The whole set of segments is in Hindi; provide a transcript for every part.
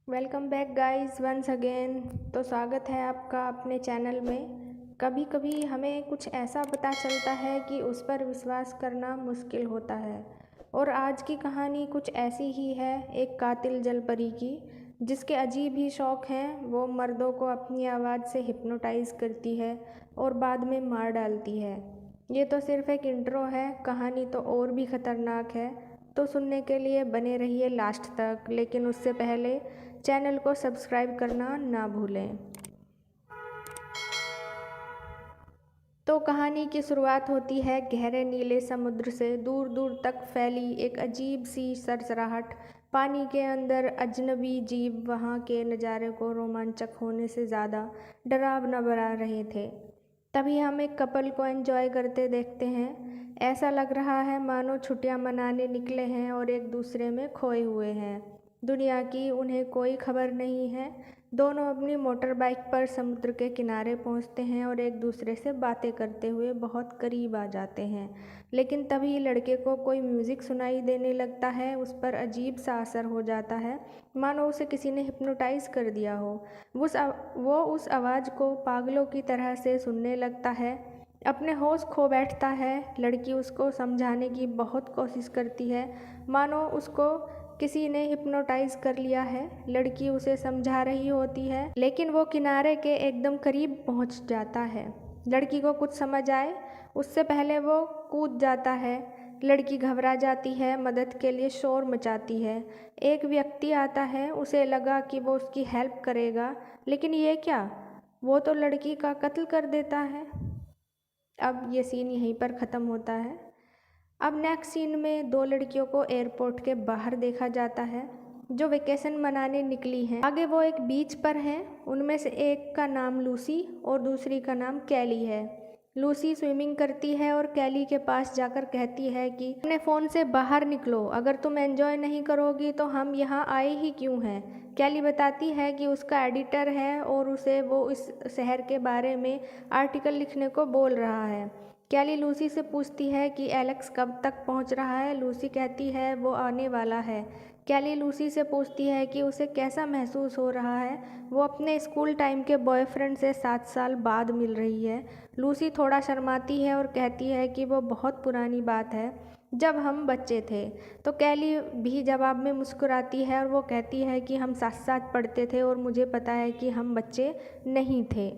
Welcome back guys once again. तो स्वागत है आपका अपने चैनल में। कभी कभी हमें कुछ ऐसा पता चलता है कि उस पर विश्वास करना मुश्किल होता है। और आज की कहानी कुछ ऐसी ही है, एक कातिल जलपरी की, जिसके अजीब ही शौक़ हैं। वो मर्दों को अपनी आवाज़ से हिप्नोटाइज़ करती है और बाद में मार डालती है। ये तो सिर्फ एक इंट्रो है, कहानी तो और भी ख़तरनाक है। तो सुनने के लिए बने रहिए लास्ट तक, लेकिन उससे पहले चैनल को सब्सक्राइब करना ना भूलें। तो कहानी की शुरुआत होती है गहरे नीले समुद्र से। दूर दूर तक फैली एक अजीब सी सरसराहट। पानी के अंदर अजनबी जीव वहाँ के नज़ारे को रोमांचक होने से ज़्यादा डरावना बना रहे थे। तभी हम एक कपल को एंजॉय करते देखते हैं। ऐसा लग रहा है मानो छुट्टियां मनाने निकले हैं और एक दूसरे में खोए हुए हैं। दुनिया की उन्हें कोई खबर नहीं है। दोनों अपनी मोटर बाइक पर समुद्र के किनारे पहुंचते हैं और एक दूसरे से बातें करते हुए बहुत करीब आ जाते हैं। लेकिन तभी लड़के को कोई म्यूज़िक सुनाई देने लगता है। उस पर अजीब सा असर हो जाता है, मानो उसे किसी ने हिप्नोटाइज़ कर दिया हो। वो उस आवाज़ को पागलों की तरह से सुनने लगता है, अपने होश खो बैठता है। लड़की उसको समझाने की बहुत कोशिश करती है, मानो उसको किसी ने हिप्नोटाइज़ कर लिया है। लड़की उसे समझा रही होती है, लेकिन वो किनारे के एकदम करीब पहुंच जाता है। लड़की को कुछ समझ आए उससे पहले वो कूद जाता है। लड़की घबरा जाती है, मदद के लिए शोर मचाती है। एक व्यक्ति आता है, उसे लगा कि वो उसकी हेल्प करेगा, लेकिन ये क्या, वो तो लड़की का कत्ल कर देता है। अब ये सीन यहीं पर ख़त्म होता है। अब नेक्स्ट सीन में दो लड़कियों को एयरपोर्ट के बाहर देखा जाता है, जो वेकेशन मनाने निकली हैं। आगे वो एक बीच पर हैं। उनमें से एक का नाम लूसी और दूसरी का नाम कैली है। लूसी स्विमिंग करती है और कैली के पास जाकर कहती है कि अपने फ़ोन से बाहर निकलो, अगर तुम एंजॉय नहीं करोगी तो हम यहाँ आए ही क्यों हैं। कैली बताती है कि उसका एडिटर है और उसे वो इस शहर के बारे में आर्टिकल लिखने को बोल रहा है। कैली लूसी से पूछती है कि एलेक्स कब तक पहुंच रहा है। लूसी कहती है वो आने वाला है। कैली लूसी से पूछती है कि उसे कैसा महसूस हो रहा है। वो अपने स्कूल टाइम के बॉयफ्रेंड से 7 साल बाद मिल रही है। लूसी थोड़ा शर्माती है और कहती है कि वो बहुत पुरानी बात है, जब हम बच्चे थे। तो कैली भी जवाब में मुस्कुराती है और वो कहती है कि हम साथ साथ पढ़ते थे और मुझे पता है कि हम बच्चे नहीं थे।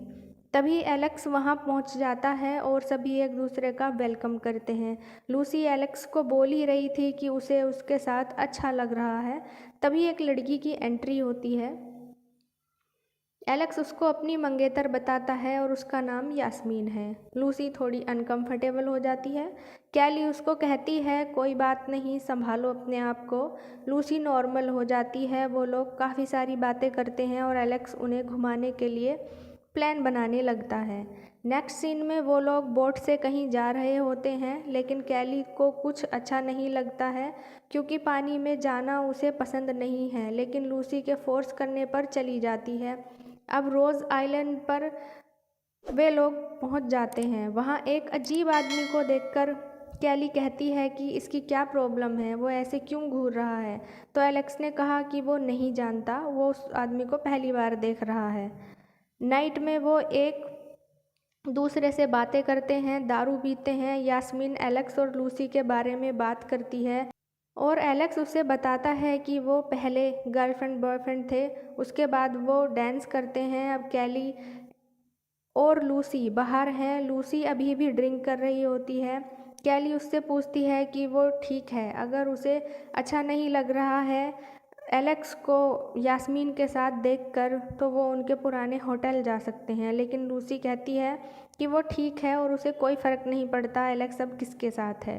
तभी एलेक्स वहाँ पहुँच जाता है और सभी एक दूसरे का वेलकम करते हैं। लूसी एलेक्स को बोल ही रही थी कि उसे उसके साथ अच्छा लग रहा है, तभी एक लड़की की एंट्री होती है। एलेक्स उसको अपनी मंगेतर बताता है और उसका नाम यास्मीन है। लूसी थोड़ी अनकंफर्टेबल हो जाती है। कैली उसको कहती है कोई बात नहीं, संभालो अपने आप को। लूसी नॉर्मल हो जाती है। वो लोग काफ़ी सारी बातें करते हैं और एलेक्स उन्हें घुमाने के लिए प्लान बनाने लगता है। नेक्स्ट सीन में वो लोग बोट से कहीं जा रहे होते हैं, लेकिन कैली को कुछ अच्छा नहीं लगता है क्योंकि पानी में जाना उसे पसंद नहीं है, लेकिन लूसी के फोर्स करने पर चली जाती है। अब रोज़ आइलैंड पर वे लोग पहुंच जाते हैं। वहां एक अजीब आदमी को देखकर कैली कहती है कि इसकी क्या प्रॉब्लम है, वो ऐसे क्यों घूर रहा है। तो एलेक्स ने कहा कि वो नहीं जानता, वो उस आदमी को पहली बार देख रहा है। नाइट में वो एक दूसरे से बातें करते हैं, दारू पीते हैं। यास्मीन एलेक्स और लूसी के बारे में बात करती है और एलेक्स उसे बताता है कि वो पहले गर्लफ्रेंड बॉयफ्रेंड थे। उसके बाद वो डांस करते हैं। अब कैली और लूसी बाहर हैं। लूसी अभी भी ड्रिंक कर रही होती है। कैली उससे पूछती है कि वो ठीक है, अगर उसे अच्छा नहीं लग रहा है एलेक्स को यास्मीन के साथ देखकर, तो वो उनके पुराने होटल जा सकते हैं। लेकिन लूसी कहती है कि वो ठीक है और उसे कोई फ़र्क नहीं पड़ता एलेक्स अब किसके साथ है।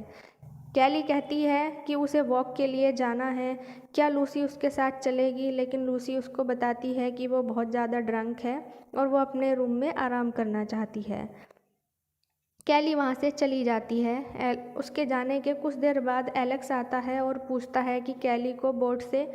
कैली कहती है कि उसे वॉक के लिए जाना है, क्या लूसी उसके साथ चलेगी, लेकिन लूसी उसको बताती है कि वो बहुत ज़्यादा ड्रंक है और वो अपने रूम में आराम करना चाहती है। कैली वहाँ से चली जाती है। उसके जाने के कुछ देर बाद एलेक्स आता है और पूछता है कि कैली को बोट से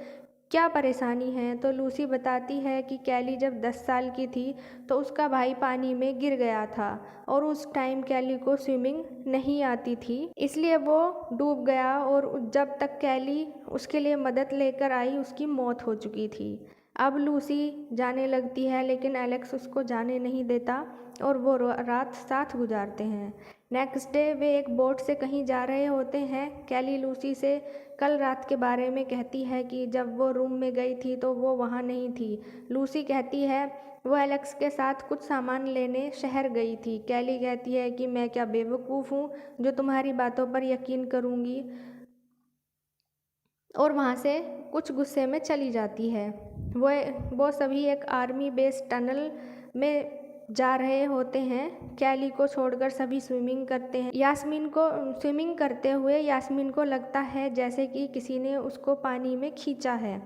क्या परेशानी है। तो लूसी बताती है कि कैली जब 10 साल की थी तो उसका भाई पानी में गिर गया था और उस टाइम कैली को स्विमिंग नहीं आती थी, इसलिए वो डूब गया और जब तक कैली उसके लिए मदद लेकर आई उसकी मौत हो चुकी थी। अब लूसी जाने लगती है लेकिन एलेक्स उसको जाने नहीं देता और वो रात साथ गुजारते हैं। नेक्स्ट डे वे एक बोट से कहीं जा रहे होते हैं। कैली लूसी से कल रात के बारे में कहती है कि जब वो रूम में गई थी तो वो वहाँ नहीं थी। लूसी कहती है वो एलेक्स के साथ कुछ सामान लेने शहर गई थी। कैली कहती है कि मैं क्या बेवकूफ़ हूँ जो तुम्हारी बातों पर यकीन करूँगी, और वहाँ से कुछ गुस्से में चली जाती है। वो सभी एक आर्मी बेस टनल में जा रहे होते हैं। कैली को छोड़कर सभी स्विमिंग करते हैं। स्विमिंग करते हुए यास्मीन को लगता है जैसे कि किसी ने उसको पानी में खींचा है।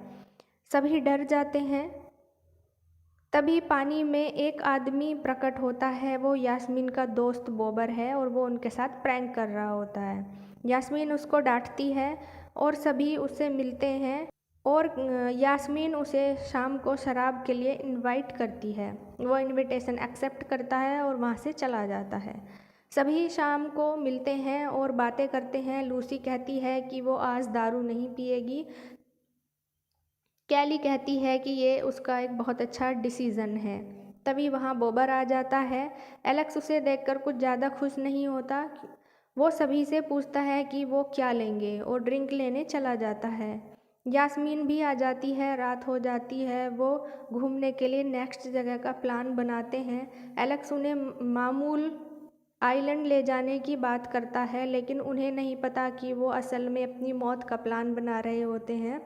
सभी डर जाते हैं। तभी पानी में एक आदमी प्रकट होता है। वो यास्मीन का दोस्त बोबर है और वो उनके साथ प्रैंक कर रहा होता है। यास्मीन उसको डांटती है और सभी उससे मिलते हैं और यास्मीन उसे शाम को शराब के लिए इनवाइट करती है। वो इनविटेशन एक्सेप्ट करता है और वहाँ से चला जाता है। सभी शाम को मिलते हैं और बातें करते हैं। लूसी कहती है कि वो आज दारू नहीं पिएगी। कैली कहती है कि ये उसका एक बहुत अच्छा डिसीज़न है। तभी वहाँ बोबर आ जाता है। एलेक्स उसे देखकर कुछ ज़्यादा खुश नहीं होता। वो सभी से पूछता है कि वो क्या लेंगे और ड्रिंक लेने चला जाता है। यास्मीन भी आ जाती है। रात हो जाती है। वो घूमने के लिए नेक्स्ट जगह का प्लान बनाते हैं। एलेक्स उन्हें मामूल आइलैंड ले जाने की बात करता है लेकिन उन्हें नहीं पता कि वो असल में अपनी मौत का प्लान बना रहे होते हैं।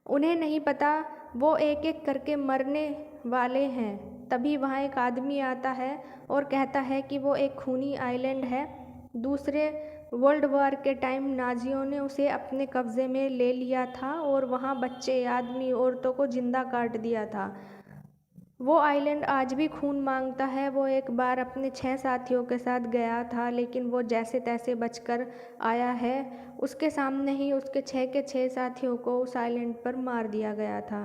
उन्हें नहीं पता वो एक एक करके मरने वाले हैं। तभी वहाँ एक आदमी आता है और कहता है कि वो एक खूनी आइलैंड है। दूसरे वर्ल्ड वॉर के टाइम नाजियों ने उसे अपने कब्ज़े में ले लिया था और वहाँ बच्चे, आदमी, औरतों को जिंदा काट दिया था। वो आइलैंड आज भी खून मांगता है। वो एक बार अपने 6 साथियों के साथ गया था लेकिन वो जैसे तैसे बचकर आया है। उसके सामने ही उसके 6 के 6 साथियों को उस आइलैंड पर मार दिया गया था।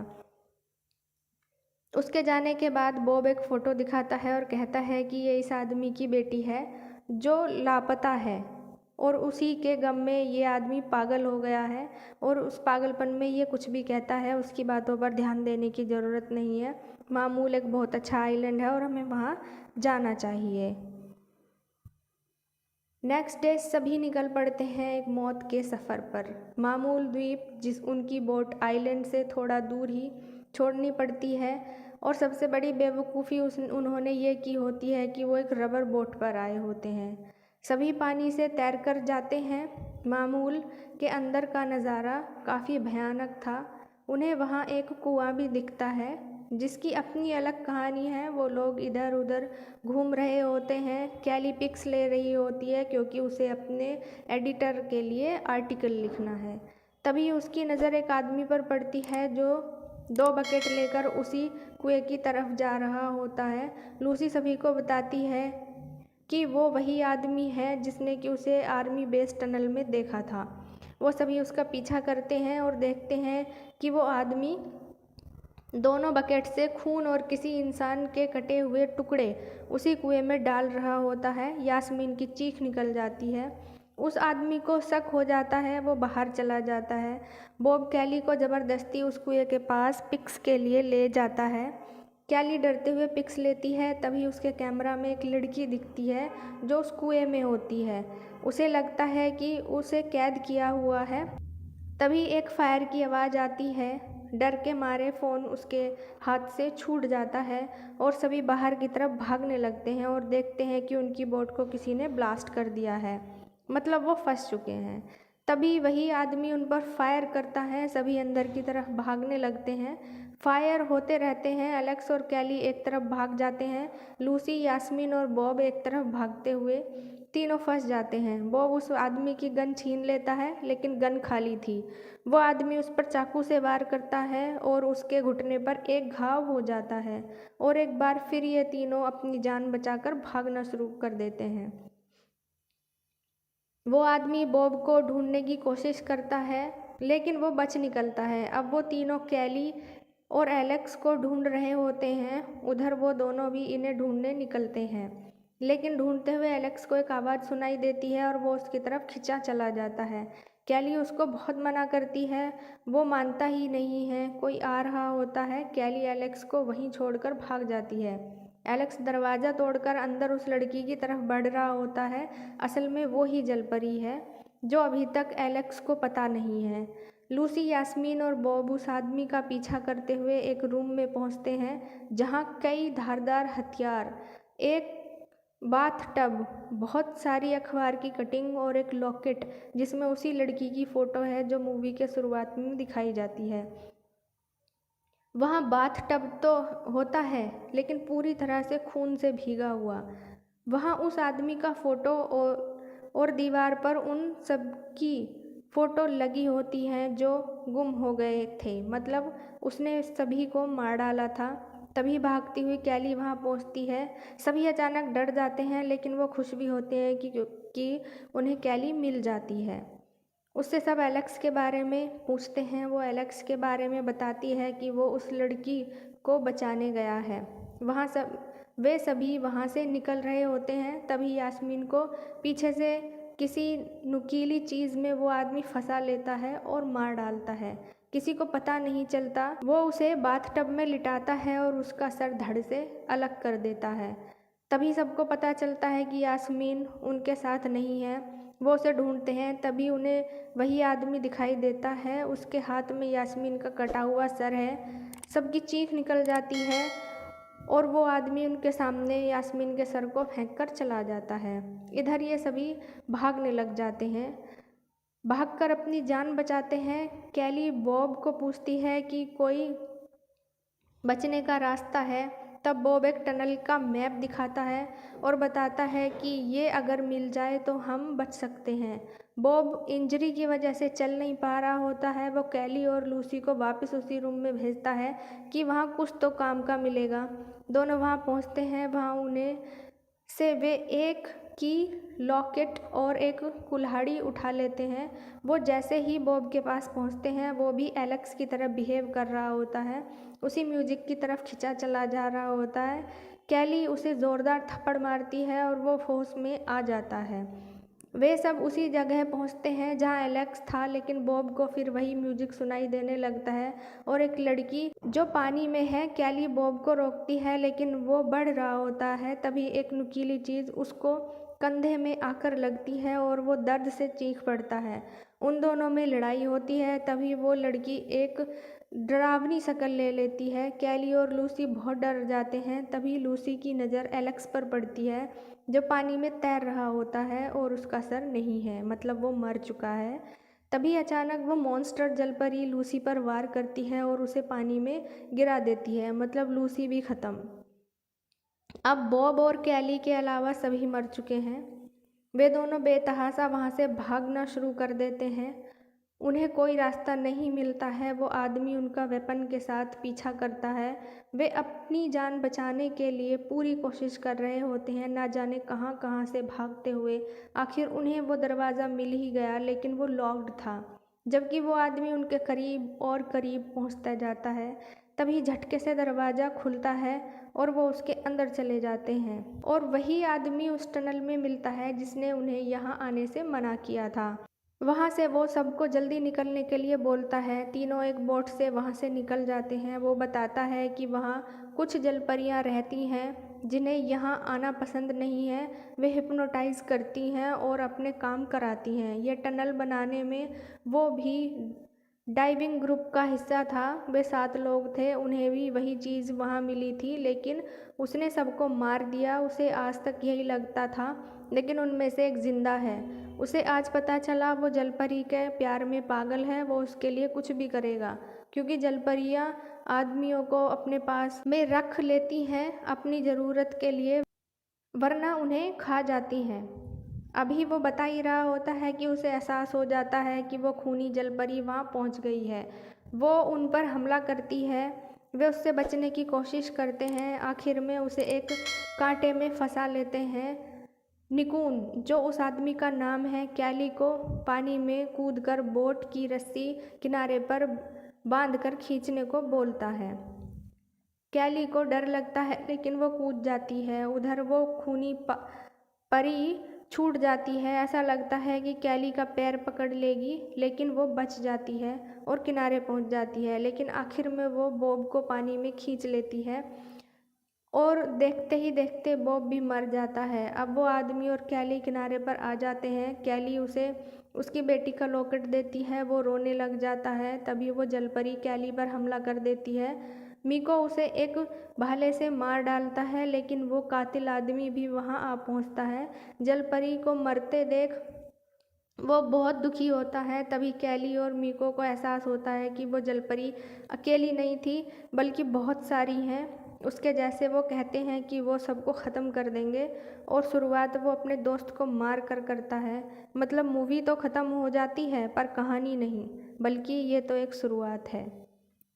उसके जाने के बाद बॉब एक फ़ोटो दिखाता है और कहता है कि ये इस आदमी की बेटी है जो लापता है और उसी के गम में ये आदमी पागल हो गया है और उस पागलपन में ये कुछ भी कहता है। उसकी बातों पर ध्यान देने की ज़रूरत नहीं है। मामूल एक बहुत अच्छा आइलैंड है और हमें वहाँ जाना चाहिए। नेक्स्ट डे सभी निकल पड़ते हैं एक मौत के सफ़र पर। मामूल द्वीप जिस उनकी बोट आइलैंड से थोड़ा दूर ही छोड़नी पड़ती है और सबसे बड़ी बेवकूफ़ी उन्होंने ये की होती है कि वो एक रबर बोट पर आए होते हैं। सभी पानी से तैरकर जाते हैं। मामूल के अंदर का नज़ारा काफ़ी भयानक था। उन्हें वहाँ एक कुआं भी दिखता है जिसकी अपनी अलग कहानी है। वो लोग इधर उधर घूम रहे होते हैं। कैली पिक्स ले रही होती है क्योंकि उसे अपने एडिटर के लिए आर्टिकल लिखना है। तभी उसकी नज़र एक आदमी पर पड़ती है जो 2 बकेट लेकर उसी कुएं की तरफ जा रहा होता है। लूसी सभी को बताती है कि वो वही आदमी है जिसने कि उसे आर्मी बेस टनल में देखा था। वो सभी उसका पीछा करते हैं और देखते हैं कि वो आदमी दोनों बकेट से खून और किसी इंसान के कटे हुए टुकड़े उसी कुएं में डाल रहा होता है। यास्मीन की चीख निकल जाती है। उस आदमी को शक हो जाता है। वो बाहर चला जाता है। बॉब कैली को ज़बरदस्ती उस कुएं के पास पिक्स के लिए ले जाता है। कैली डरते हुए पिक्स लेती है। तभी उसके कैमरा में एक लड़की दिखती है जो उस कुएं में होती है। उसे लगता है कि उसे कैद किया हुआ है। तभी एक फायर की आवाज़ आती है। डर के मारे फ़ोन उसके हाथ से छूट जाता है और सभी बाहर की तरफ भागने लगते हैं और देखते हैं कि उनकी बोट को किसी ने ब्लास्ट कर दिया है, मतलब वो फंस चुके हैं। तभी वही आदमी उन पर फायर करता है। सभी अंदर की तरफ भागने लगते हैं। फायर होते रहते हैं। एलेक्स और कैली एक तरफ भाग जाते हैं। लूसी, यास्मीन और बॉब एक तरफ भागते हुए तीनों फंस जाते हैं। बॉब उस आदमी की गन छीन लेता है लेकिन गन खाली थी। वो आदमी उस पर चाकू से वार करता है और उसके घुटने पर एक घाव हो जाता है और एक बार फिर ये तीनों अपनी जान बचाकर भागना शुरू कर देते हैं। वो आदमी बॉब को ढूंढने की कोशिश करता है लेकिन वो बच निकलता है। अब वो तीनों कैली और एलेक्स को ढूंढ रहे होते हैं। उधर वो दोनों भी इन्हें ढूंढने निकलते हैं लेकिन ढूंढते हुए एलेक्स को एक आवाज़ सुनाई देती है और वो उसकी तरफ खिंचा चला जाता है। कैली उसको बहुत मना करती है, वो मानता ही नहीं है। कोई आ रहा होता है। कैली एलेक्स को वहीं छोड़कर भाग जाती है। एलेक्स दरवाज़ा तोड़कर अंदर उस लड़की की तरफ बढ़ रहा होता है। असल में वो ही जलपरी है, जो अभी तक एलेक्स को पता नहीं है। लूसी, यास्मीन और बॉब उस आदमी का पीछा करते हुए एक रूम में पहुंचते हैं जहां कई धारदार हथियार, एक बाथटब, बहुत सारी अखबार की कटिंग और एक लॉकेट जिसमें उसी लड़की की फ़ोटो है जो मूवी के शुरुआत में दिखाई जाती है। वहाँ बाथटब तो होता है लेकिन पूरी तरह से खून से भीगा हुआ। वहाँ उस आदमी का फ़ोटो और दीवार पर उन सब की फ़ोटो लगी होती हैं जो गुम हो गए थे, मतलब उसने सभी को मार डाला था। तभी भागती हुई कैली वहाँ पहुँचती है। सभी अचानक डर जाते हैं लेकिन वो खुश भी होते हैं कि उन्हें कैली मिल जाती है। उससे सब एलेक्स के बारे में पूछते हैं। वो एलेक्स के बारे में बताती है कि वो उस लड़की को बचाने गया है। वे सभी वहाँ से निकल रहे होते हैं। तभी यास्मीन को पीछे से किसी नुकीली चीज़ में वो आदमी फंसा लेता है और मार डालता है। किसी को पता नहीं चलता। वो उसे बाथटब में लिटाता है और उसका सर धड़ से अलग कर देता है। तभी सबको पता चलता है कि यास्मीन उनके साथ नहीं है। वो उसे ढूंढते हैं। तभी उन्हें वही आदमी दिखाई देता है। उसके हाथ में यास्मीन का कटा हुआ सर है। सबकी चीख निकल जाती है और वो आदमी उनके सामने यास्मीन के सर को फेंककर चला जाता है। इधर ये सभी भागने लग जाते हैं, भागकर अपनी जान बचाते हैं। कैली बॉब को पूछती है कि कोई बचने का रास्ता है। तब बॉब एक टनल का मैप दिखाता है और बताता है कि ये अगर मिल जाए तो हम बच सकते हैं। बॉब इंजरी की वजह से चल नहीं पा रहा होता है। वो कैली और लूसी को वापस उसी रूम में भेजता है कि वहाँ कुछ तो काम का मिलेगा। दोनों वहाँ पहुँचते हैं। वहाँ उन्हें से वे एक की लॉकेट और एक कुल्हाड़ी उठा लेते हैं। वो जैसे ही बॉब के पास पहुंचते हैं, वो भी एलेक्स की तरह बिहेव कर रहा होता है, उसी म्यूजिक की तरफ खिंचा चला जा रहा होता है। कैली उसे ज़ोरदार थप्पड़ मारती है और वो होश में आ जाता है। वे सब उसी जगह पहुंचते हैं जहां एलेक्स था, लेकिन बॉब को फिर वही म्यूजिक सुनाई देने लगता है और एक लड़की जो पानी में है। कैली बॉब को रोकती है लेकिन वो बढ़ रहा होता है। तभी एक नुकीली चीज़ उसको कंधे में आकर लगती है और वो दर्द से चीख पड़ता है। उन दोनों में लड़ाई होती है। तभी वो लड़की एक डरावनी शक्ल ले लेती है। कैली और लूसी बहुत डर जाते हैं। तभी लूसी की नज़र एलेक्स पर पड़ती है जो पानी में तैर रहा होता है और उसका सर नहीं है, मतलब वो मर चुका है। तभी अचानक वो मॉन्स्टर जलपरी लूसी पर वार करती है और उसे पानी में गिरा देती है, मतलब लूसी भी ख़त्म। अब बॉब और कैली के अलावा सभी मर चुके हैं। वे दोनों बेतहाशा वहाँ से भागना शुरू कर देते हैं। उन्हें कोई रास्ता नहीं मिलता है। वो आदमी उनका वेपन के साथ पीछा करता है। वे अपनी जान बचाने के लिए पूरी कोशिश कर रहे होते हैं, ना जाने कहाँ कहाँ से भागते हुए। आखिर उन्हें वो दरवाज़ा मिल ही गया, लेकिन वो लॉक्ड था। जबकि वो आदमी उनके करीब और करीब पहुँचता जाता है। तभी झटके से दरवाज़ा खुलता है और वो उसके अंदर चले जाते हैं और वही आदमी उस टनल में मिलता है जिसने उन्हें यहाँ आने से मना किया था। वहाँ से वो सबको जल्दी निकलने के लिए बोलता है। तीनों एक बोट से वहाँ से निकल जाते हैं। वो बताता है कि वहाँ कुछ जलपरियाँ रहती हैं जिन्हें यहाँ आना पसंद नहीं है। वे हिप्नोटाइज करती हैं और अपने काम कराती हैं। ये टनल बनाने में वो भी डाइविंग ग्रुप का हिस्सा था। वे 7 लोग थे। उन्हें भी वही चीज़ वहाँ मिली थी, लेकिन उसने सबको मार दिया। उसे आज तक यही लगता था, लेकिन उनमें से एक जिंदा है। उसे आज पता चला वो जलपरी के प्यार में पागल है। वो उसके लिए कुछ भी करेगा, क्योंकि जलपरियाँ आदमियों को अपने पास में रख लेती हैं अपनी ज़रूरत के लिए, वरना उन्हें खा जाती हैं। अभी वो बता ही रहा होता है कि उसे एहसास हो जाता है कि वो खूनी जलपरी वहाँ पहुँच गई है। वो उन पर हमला करती है। वे उससे बचने की कोशिश करते हैं। आखिर में उसे एक कांटे में फंसा लेते हैं। निकून, जो उस आदमी का नाम है, कैली को पानी में कूदकर बोट की रस्सी किनारे पर बांधकर खींचने को बोलता है। कैली को डर लगता है लेकिन वो कूद जाती है। उधर वो खूनी परी छूट जाती है। ऐसा लगता है कि कैली का पैर पकड़ लेगी, लेकिन वो बच जाती है और किनारे पहुंच जाती है। लेकिन आखिर में वो बॉब को पानी में खींच लेती है और देखते ही देखते बॉब भी मर जाता है। अब वो आदमी और कैली किनारे पर आ जाते हैं। कैली उसे उसकी बेटी का लॉकेट देती है, वो रोने लग जाता है। तभी वो जलपरी कैली पर हमला कर देती है। मीको उसे एक भाले से मार डालता है, लेकिन वो कातिल आदमी भी वहां आ पहुंचता है। जलपरी को मरते देख वो बहुत दुखी होता है। तभी कैली और मीको को एहसास होता है कि वो जलपरी अकेली नहीं थी, बल्कि बहुत सारी हैं उसके जैसे। वो कहते हैं कि वो सबको ख़त्म कर देंगे, और शुरुआत वो अपने दोस्त को मार कर करता है। मतलब मूवी तो ख़त्म हो जाती है, पर कहानी नहीं, बल्कि ये तो एक शुरुआत है।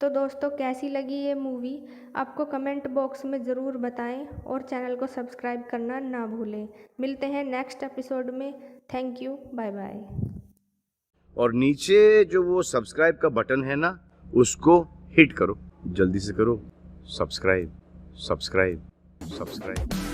तो दोस्तों, कैसी लगी ये मूवी आपको कमेंट बॉक्स में ज़रूर बताएं, और चैनल को सब्सक्राइब करना ना भूलें। मिलते हैं नेक्स्ट एपिसोड में। Thank you, bye bye. और नीचे जो वो सब्सक्राइब का बटन है ना, उसको हिट करो, जल्दी से करो। Subscribe subscribe subscribe.